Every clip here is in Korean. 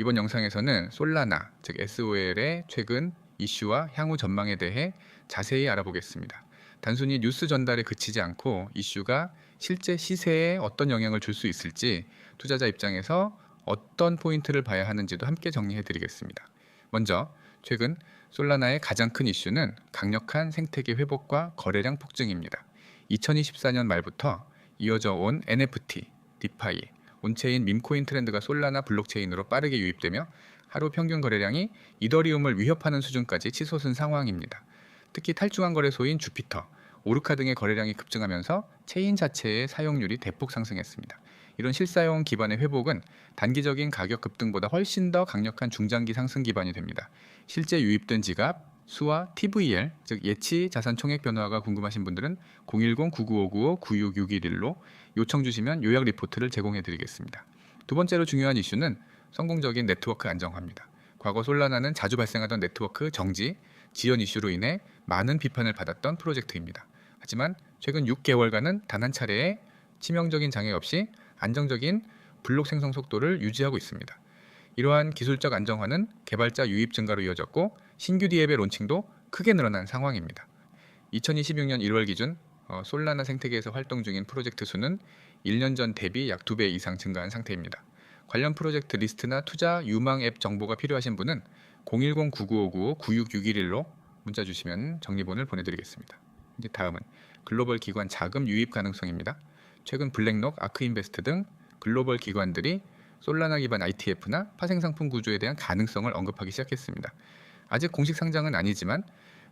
이번 영상에서는 솔라나, 즉 SOL의 최근 이슈와 향후 전망에 대해 자세히 알아보겠습니다. 단순히 뉴스 전달에 그치지 않고 이슈가 실제 시세에 어떤 영향을 줄 수 있을지, 투자자 입장에서 어떤 포인트를 봐야 하는지도 함께 정리해 드리겠습니다. 먼저 최근 솔라나의 가장 큰 이슈는 강력한 생태계 회복과 거래량 폭증입니다. 2024년 말부터 이어져 온 NFT, 디파이, 온체인 밈코인 트렌드가 솔라나 블록체인으로 빠르게 유입되며 하루 평균 거래량이 이더리움을 위협하는 수준까지 치솟은 상황입니다. 특히 탈중앙 거래소인 주피터, 오르카 등의 거래량이 급증하면서 체인 자체의 사용률이 대폭 상승했습니다. 이런 실사용 기반의 회복은 단기적인 가격 급등보다 훨씬 더 강력한 중장기 상승 기반이 됩니다. 실제 유입된 지갑, 수와 TVL, 즉 예치 자산 총액 변화가 궁금하신 분들은 010-9959-9661로 요청 주시면 요약 리포트를 제공해 드리겠습니다. 두 번째로 중요한 이슈는 성공적인 네트워크 안정화입니다. 과거 솔라나는 자주 발생하던 네트워크 정지, 지연 이슈로 인해 많은 비판을 받았던 프로젝트입니다. 하지만 최근 6개월간은 단 한 차례의 치명적인 장애 없이 안정적인 블록 생성 속도를 유지하고 있습니다. 이러한 기술적 안정화는 개발자 유입 증가로 이어졌고 신규 디앱의 론칭도 크게 늘어난 상황입니다. 2026년 1월 기준 솔라나 생태계에서 활동 중인 프로젝트 수는 1년 전 대비 약 2배 이상 증가한 상태입니다. 관련 프로젝트 리스트나 투자 유망 앱 정보가 필요하신 분은 010-9959-9661로 문자 주시면 정리본을 보내드리겠습니다. 이제 다음은 글로벌 기관 자금 유입 가능성입니다. 최근 블랙록, 아크인베스트 등 글로벌 기관들이 솔라나 기반 ITF나 파생상품 구조에 대한 가능성을 언급하기 시작했습니다. 아직 공식 상장은 아니지만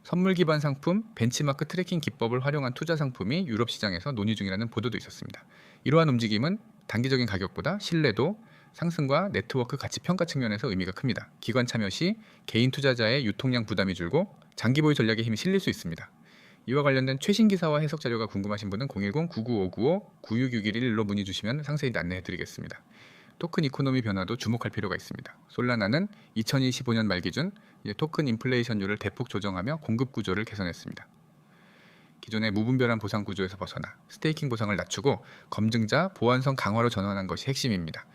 선물 기반 상품, 벤치마크 트래킹 기법을 활용한 투자 상품이 유럽 시장에서 논의 중이라는 보도도 있었습니다. 이러한 움직임은 단기적인 가격보다 신뢰도, 상승과 네트워크 가치 평가 측면에서 의미가 큽니다. 기관 참여 시 개인 투자자의 유통량 부담이 줄고 장기 보유 전략에 힘이 실릴 수 있습니다. 이와 관련된 최신 기사와 해석 자료가 궁금하신 분은 010-9959-9661로 문의 주시면 상세히 안내해 드리겠습니다. 토큰 이코노미 변화도 주목할 필요가 있습니다. 솔라나는 2025년 말 기준 토큰 인플레이션율을 대폭 조정하며 공급 구조를 개선했습니다. 기존의 무분별한 보상 구조에서 벗어나 스테이킹 보상을 낮추고 검증자 보완성 강화로 전환한 것이 핵심입니다.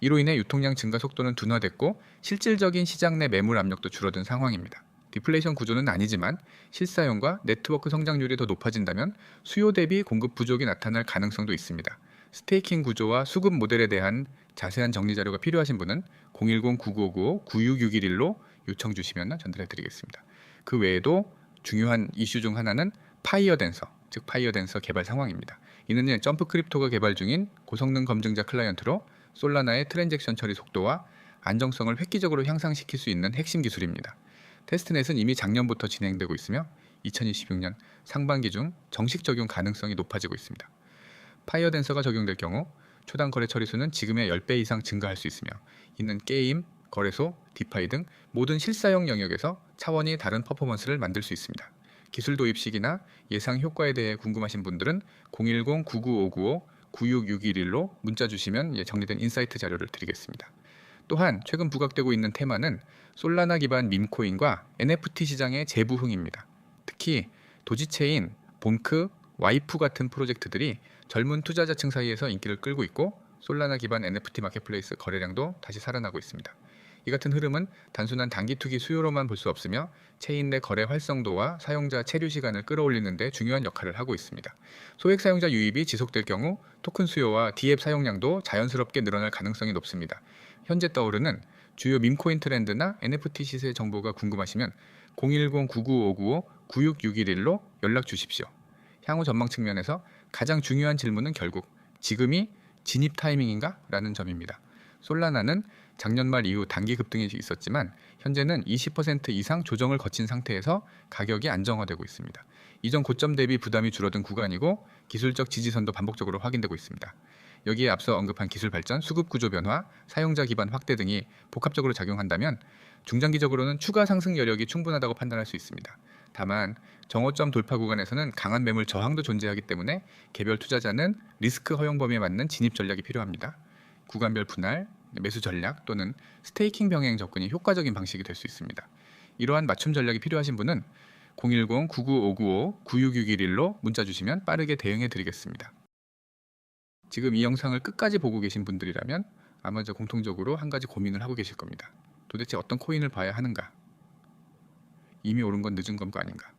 이로 인해 유통량 증가 속도는 둔화됐고 실질적인 시장 내 매물 압력도 줄어든 상황입니다. 디플레이션 구조는 아니지만 실사용과 네트워크 성장률이 더 높아진다면 수요 대비 공급 부족이 나타날 가능성도 있습니다. 스테이킹 구조와 수급 모델에 대한 자세한 정리 자료가 필요하신 분은 010-9959-9661로 요청 주시면 전달해 드리겠습니다. 그 외에도 중요한 이슈 중 하나는 파이어 댄서, 즉 파이어 댄서 개발 상황입니다. 이는 점프 크립토가 개발 중인 고성능 검증자 클라이언트로 솔라나의 트랜잭션 처리 속도와 안정성을 획기적으로 향상시킬 수 있는 핵심 기술입니다. 테스트넷은 이미 작년부터 진행되고 있으며 2026년 상반기 중 정식 적용 가능성이 높아지고 있습니다. 파이어 댄서가 적용될 경우 초당 거래 처리수는 지금의 10배 이상 증가할 수 있으며 이는 게임, 거래소, 디파이 등 모든 실사용 영역에서 차원이 다른 퍼포먼스를 만들 수 있습니다. 기술 도입 시기나 예상 효과에 대해 궁금하신 분들은 010-9959-9661로 문자 주시면 정리된 인사이트 자료를 드리겠습니다. 또한 최근 부각되고 있는 테마는 솔라나 기반 밈코인과 NFT 시장의 재부흥입니다. 특히 도지체인, 본크, 와이프 같은 프로젝트들이 젊은 투자자층 사이에서 인기를 끌고 있고 솔라나 기반 NFT 마켓플레이스 거래량도 다시 살아나고 있습니다. 이 같은 흐름은 단순한 단기 투기 수요로만 볼 수 없으며 체인 내 거래 활성도와 사용자 체류 시간을 끌어올리는 데 중요한 역할을 하고 있습니다. 소액 사용자 유입이 지속될 경우 토큰 수요와 디앱 사용량도 자연스럽게 늘어날 가능성이 높습니다. 현재 떠오르는 주요 밈코인 트렌드나 NFT 시세 정보가 궁금하시면 010-9959-9661로 연락 주십시오. 향후 전망 측면에서 가장 중요한 질문은 결국 지금이 진입 타이밍인가? 라는 점입니다. 솔라나는 작년 말 이후 단기 급등이 있었지만 현재는 20% 이상 조정을 거친 상태에서 가격이 안정화되고 있습니다. 이전 고점 대비 부담이 줄어든 구간이고 기술적 지지선도 반복적으로 확인되고 있습니다. 여기에 앞서 언급한 기술 발전, 수급 구조 변화, 사용자 기반 확대 등이 복합적으로 작용한다면 중장기적으로는 추가 상승 여력이 충분하다고 판단할 수 있습니다. 다만 정오점 돌파 구간에서는 강한 매물 저항도 존재하기 때문에 개별 투자자는 리스크 허용 범위에 맞는 진입 전략이 필요합니다. 구간별 분할, 매수 전략 또는 스테이킹 병행 접근이 효과적인 방식이 될 수 있습니다. 이러한 맞춤 전략이 필요하신 분은 010-9959-9661로 문자 주시면 빠르게 대응해 드리겠습니다. 지금 이 영상을 끝까지 보고 계신 분들이라면 아마 공통적으로 한 가지 고민을 하고 계실 겁니다. 도대체 어떤 코인을 봐야 하는가? 이미 오른 건 늦은 건 아닌가?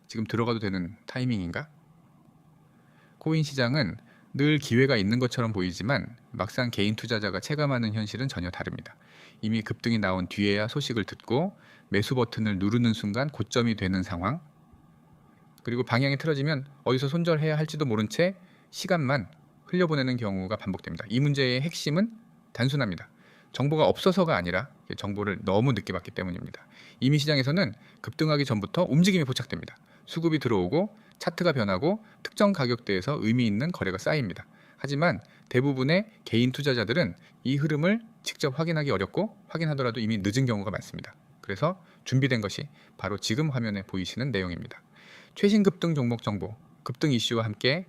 지금 들어가도 되는 타이밍인가? 코인 시장은 늘 기회가 있는 것처럼 보이지만 막상 개인 투자자가 체감하는 현실은 전혀 다릅니다. 이미 급등이 나온 뒤에야 소식을 듣고 매수 버튼을 누르는 순간 고점이 되는 상황, 그리고 방향이 틀어지면 어디서 손절해야 할지도 모른 채 시간만 흘려보내는 경우가 반복됩니다. 이 문제의 핵심은 단순합니다. 정보가 없어서가 아니라 정보를 너무 늦게 받기 때문입니다. 이미 시장에서는 급등하기 전부터 움직임이 포착됩니다. 수급이 들어오고 차트가 변하고 특정 가격대에서 의미 있는 거래가 쌓입니다. 하지만 대부분의 개인 투자자들은 이 흐름을 직접 확인하기 어렵고 확인하더라도 이미 늦은 경우가 많습니다. 그래서 준비된 것이 바로 지금 화면에 보이시는 내용입니다. 최신 급등 종목 정보, 급등 이슈와 함께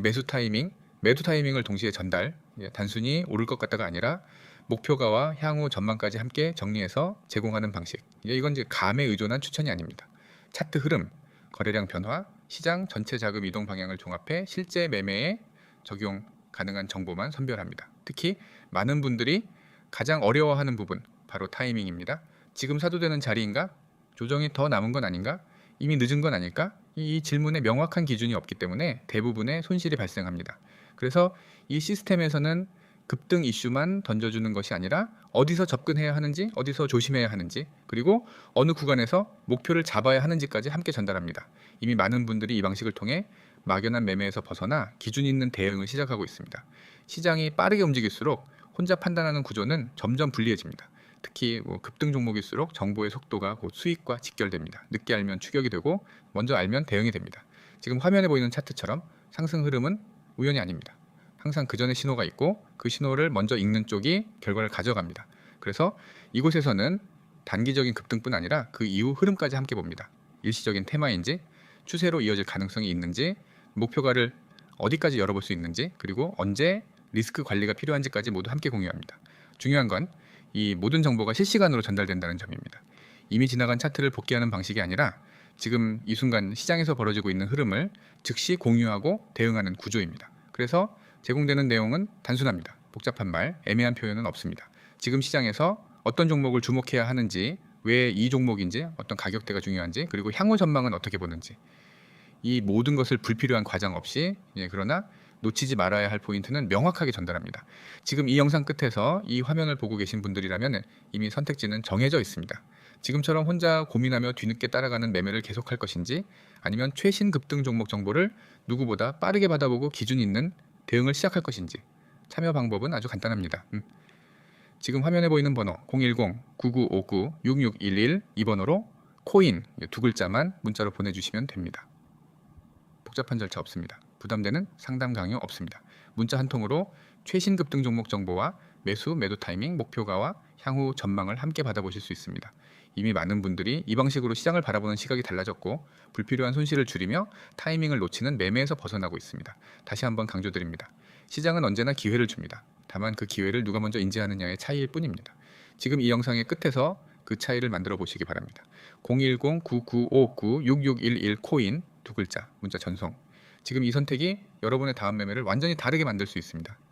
매수 타이밍, 매도 타이밍을 동시에 전달, 단순히 오를 것 같다가 아니라 목표가와 향후 전망까지 함께 정리해서 제공하는 방식. 이건 감에 의존한 추천이 아닙니다. 차트 흐름, 거래량 변화, 시장 전체 자금 이동 방향을 종합해 실제 매매에 적용 가능한 정보만 선별합니다. 특히 많은 분들이 가장 어려워하는 부분, 바로 타이밍입니다. 지금 사도 되는 자리인가? 조정이 더 남은 건 아닌가? 이미 늦은 건 아닐까? 이 질문에 명확한 기준이 없기 때문에 대부분의 손실이 발생합니다. 그래서 이 시스템에서는 급등 이슈만 던져주는 것이 아니라 어디서 접근해야 하는지, 어디서 조심해야 하는지, 그리고 어느 구간에서 목표를 잡아야 하는지까지 함께 전달합니다. 이미 많은 분들이 이 방식을 통해 막연한 매매에서 벗어나 기준 있는 대응을 시작하고 있습니다. 시장이 빠르게 움직일수록 혼자 판단하는 구조는 점점 불리해집니다. 특히 급등 종목일수록 정보의 속도가 곧 수익과 직결됩니다. 늦게 알면 추격이 되고 먼저 알면 대응이 됩니다. 지금 화면에 보이는 차트처럼 상승 흐름은 우연이 아닙니다. 항상 그 전에 신호가 있고 그 신호를 먼저 읽는 쪽이 결과를 가져갑니다. 그래서 이곳에서는 단기적인 급등뿐 아니라 그 이후 흐름까지 함께 봅니다. 일시적인 테마인지, 추세로 이어질 가능성이 있는지, 목표가를 어디까지 열어볼 수 있는지, 그리고 언제 리스크 관리가 필요한지까지 모두 함께 공유합니다. 중요한 건 이 모든 정보가 실시간으로 전달된다는 점입니다. 이미 지나간 차트를 복귀하는 방식이 아니라 지금 이 순간 시장에서 벌어지고 있는 흐름을 즉시 공유하고 대응하는 구조입니다. 그래서 제공되는 내용은 단순합니다. 복잡한 말, 애매한 표현은 없습니다. 지금 시장에서 어떤 종목을 주목해야 하는지, 왜 이 종목인지, 어떤 가격대가 중요한지, 그리고 향후 전망은 어떻게 보는지, 이 모든 것을 불필요한 과장 없이, 그러나 놓치지 말아야 할 포인트는 명확하게 전달합니다. 지금 이 영상 끝에서 이 화면을 보고 계신 분들이라면 이미 선택지는 정해져 있습니다. 지금처럼 혼자 고민하며 뒤늦게 따라가는 매매를 계속할 것인지, 아니면 최신 급등 종목 정보를 누구보다 빠르게 받아보고 기준 있는 대응을 시작할 것인지. 참여 방법은 아주 간단합니다. 지금 화면에 보이는 번호 010-9959-6611 이 번호로 코인 두 글자만 문자로 보내주시면 됩니다. 복잡한 절차 없습니다. 부담되는 상담 강요 없습니다. 문자 한 통으로 최신 급등 종목 정보와 매수, 매도 타이밍, 목표가와 향후 전망을 함께 받아보실 수 있습니다. 이미 많은 분들이 이 방식으로 시장을 바라보는 시각이 달라졌고 불필요한 손실을 줄이며 타이밍을 놓치는 매매에서 벗어나고 있습니다. 다시 한번 강조드립니다. 시장은 언제나 기회를 줍니다. 다만 그 기회를 누가 먼저 인지하느냐의 차이일 뿐입니다. 지금 이 영상의 끝에서 그 차이를 만들어 보시기 바랍니다. 010-9959-6611 코인 두 글자 문자 전송. 지금 이 선택이 여러분의 다음 매매를 완전히 다르게 만들 수 있습니다.